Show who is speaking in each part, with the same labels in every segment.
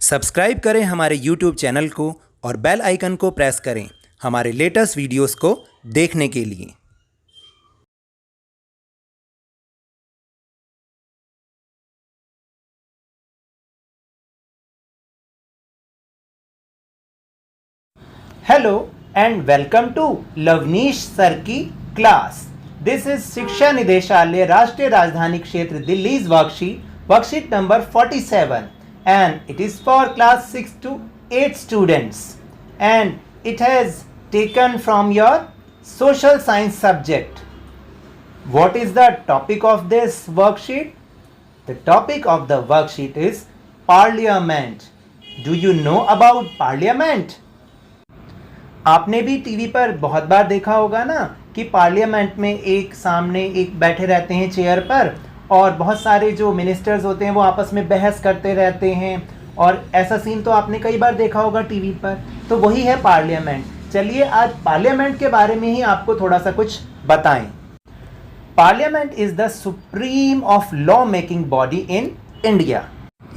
Speaker 1: Subscribe करें हमारे YouTube channel को और बेल आइकन को प्रेस करें हमारे लेटेस्ट वीडियोस को देखने के लिए। Hello and welcome to Lavneesh sir की क्लास। This is Shiksha Nideshalaya Rashtriya Rajdhani Kshetra Delhi's worksheet number 47 and it is for class 6 to 8 students and it has taken from your social science subject. What is the topic of this worksheet? The topic of the worksheet is parliament. Do you know about parliament? आपने भी TV पर बहुत बार देखा होगा ना कि parliament में एक सामने एक बैठे रहते हैं चेयर पर और बहुत सारे जो मिनिस्टर्स होते हैं वो आपस में बहस करते रहते हैं, और ऐसा सीन तो आपने कई बार देखा होगा टीवी पर। तो वही है पार्लियामेंट। चलिए आज पार्लियामेंट के बारे में ही आपको थोड़ा सा कुछ बताएं। Parliament is the supreme of law making body in India,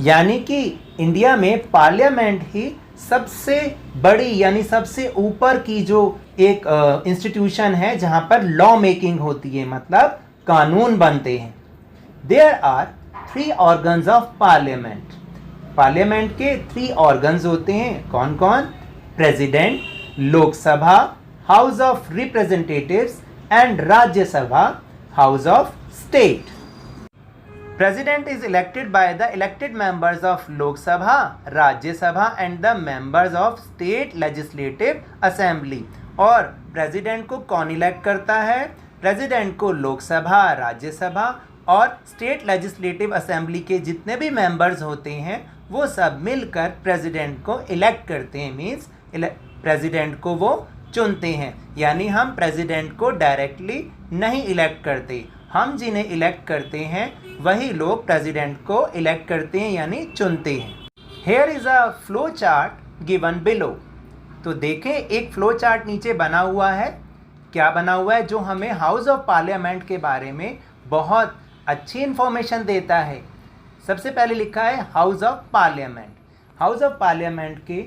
Speaker 1: यानी कि इंडिया में पार्लियामेंट ही सबसे बड़ी यानी सबसे ऊपर की जो एक इंस्टीट्यूशन है जहां पर लॉ मेकिंग होती है, मतलब कानून बनते हैं। There are 3 organs of parliament. Parliament के 3 organs होते हैं। कौन कौन? President, Lok Sabha, house of representatives and Rajya Sabha, house of state. President is elected by the elected members of Lok Sabha, Rajya Sabha and the members of State Legislative Assembly। और president को कौन elect करता है? प्रेसिडेंट को लोकसभा, राज्यसभा और स्टेट लेजिस्लेटिव असेंबली के जितने भी मेंबर्स होते हैं वो सब मिलकर प्रेसिडेंट को इलेक्ट करते हैं। मीन्स प्रेसिडेंट को वो चुनते हैं, यानी हम प्रेसिडेंट को डायरेक्टली नहीं इलेक्ट करते, हम जिन्हें इलेक्ट करते हैं वही लोग प्रेसिडेंट को इलेक्ट करते हैं यानी चुनते हैं। Here is a flow chart given below. तो देखें एक फ्लो चार्ट नीचे बना हुआ है। क्या बना हुआ है? जो हमें हाउस ऑफ पार्लियामेंट के बारे में बहुत अच्छी इंफॉर्मेशन देता है। सबसे पहले लिखा है house of parliament. House of parliament के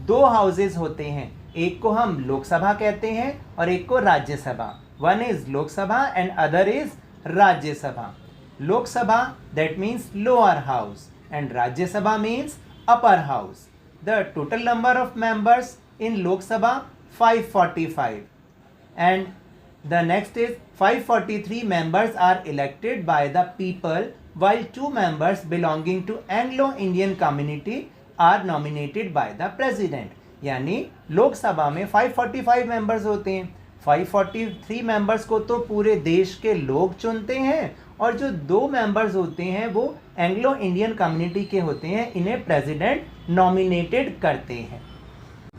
Speaker 1: 2 हाउसेज होते हैं, एक को हम लोकसभा कहते हैं और एक को Rajya Sabha. One is Lok Sabha and other is Rajya Sabha. Lok Sabha that means lower house and Rajya Sabha means upper house. The total number of members in Lok Sabha 545 and the next is 543 members are elected by the people while 2 members belonging to Anglo-Indian community are nominated by the president। यानी लोकसभा में 545 members होते हैं, 543 members को तो पूरे देश के लोग चुनते हैं और जो 2 मेंबर्स होते हैं वो एंग्लो इंडियन कम्युनिटी के होते हैं, इन्हें प्रेसिडेंट नॉमिनेटेड करते हैं।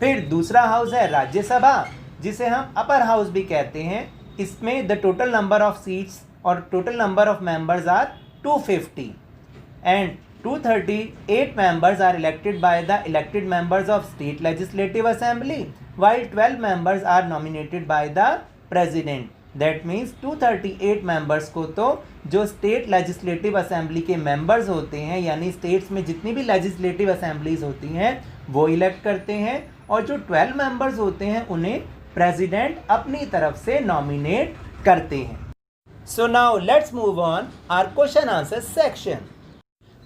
Speaker 1: फिर दूसरा हाउस है राज्यसभा, जिसे हम अपर हाउस भी कहते हैं। इसमें the total number of seats और total number of members are 250 and 238 members are elected by the elected members of state legislative assembly while 12 members are nominated by the president। That means 238 members को तो जो state legislative assembly के members होते हैं यानी states में जितनी भी लेजिस्लेटिव असेंबलीज होती हैं वो इलेक्ट करते हैं, और जो 12 मेंबर्स होते हैं उन्हें प्रेसिडेंट अपनी तरफ से नॉमिनेट करते हैं। So now let's move on our question answer section.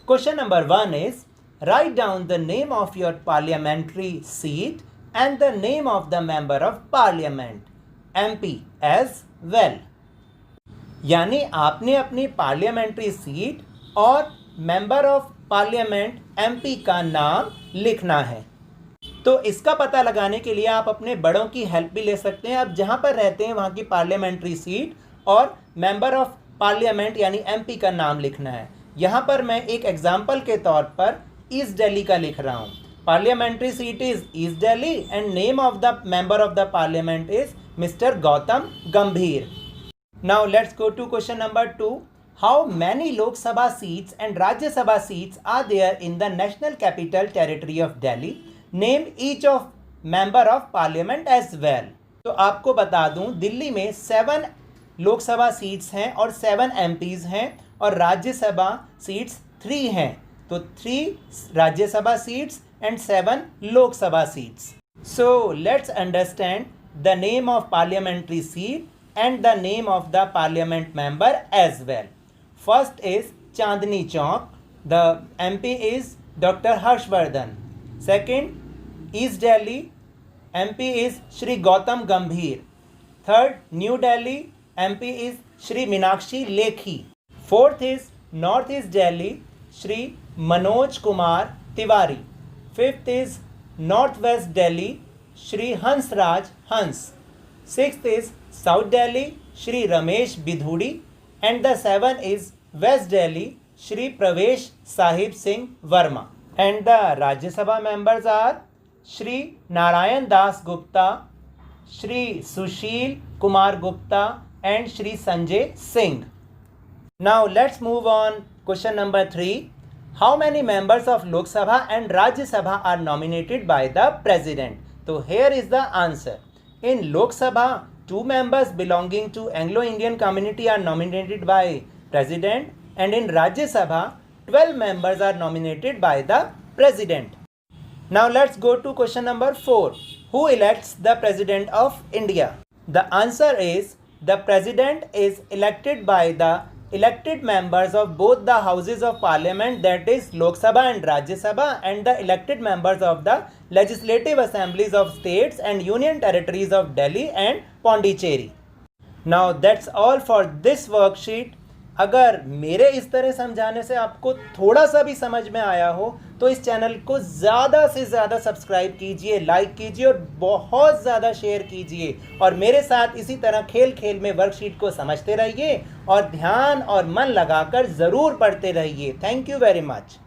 Speaker 1: Question number 1 is write down the name of your parliamentary seat and the name of the member of parliament MP as well। यानी आपने अपनी parliamentary seat और member of parliament MP का नाम लिखना है। तो इसका पता लगाने के लिए आप अपने बड़ों की हेल्प भी ले सकते हैं। आप जहां पर रहते हैं वहां की पार्लियामेंट्री सीट और मेंबर ऑफ पार्लियामेंट यानी MP का नाम लिखना है। यहां पर मैं एक एग्जाम्पल के तौर पर ईस्ट दिल्ली का लिख रहा हूं। Parliamentary seat is East Delhi and name of the member of the parliament is Mr. Gautam Gambhir। Now let's go to question number 2। How many Lok Sabha seats and Rajya Sabha seats are there in the National Capital Territory of Delhi? Name each of member of parliament as well। तो आपको बता दूं दिल्ली में 7 Lok Sabha seats हैं और 7 MPs हैं और Rajya Sabha seats 3 हैं। तो 3 Rajya Sabha seats and 7 Lok Sabha seats. So let's understand the name of parliamentary seat and the name of the parliament member as well. First is Chandni Chowk. The MP is Dr. Harshvardhan. Second, East Delhi. MP is Shri Gautam Gambhir. Third, New Delhi. MP is Shri Meenakshi Lekhi. Fourth is North East Delhi. Shri Manoj Kumar Tiwari. Fifth is Northwest Delhi. Shri Hansraj Hans. Sixth is South Delhi. Shri Ramesh Bidhudi. And the seventh is West Delhi. Shri Pravesh Sahib Singh Verma. And the Rajya Sabha members are Shri Narayan Das Gupta, Shri Sushil Kumar Gupta, and Shri Sanjay Singh. Now let's move on. Question number 3. How many members of Lok Sabha and Rajya Sabha are nominated by the President? So here is the answer. In Lok Sabha, 2 members belonging to Anglo-Indian community are nominated by President, and in Rajya Sabha, 12 members are nominated by the President. Now let's go to question number 4. Who elects the President of India? The answer is the President is elected by the elected members of both the houses of parliament, that is Lok Sabha and Rajya Sabha, and the elected members of the legislative assemblies of states and union territories of Delhi and Pondicherry. Now that's all for this worksheet. अगर मेरे इस तरह समझाने से आपको थोड़ा सा भी समझ में आया हो तो इस चैनल को ज़्यादा से ज़्यादा सब्सक्राइब कीजिए, लाइक कीजिए और बहुत ज़्यादा शेयर कीजिए, और मेरे साथ इसी तरह खेल खेल में वर्कशीट को समझते रहिए और ध्यान और मन लगाकर ज़रूर पढ़ते रहिए. Thank you very much.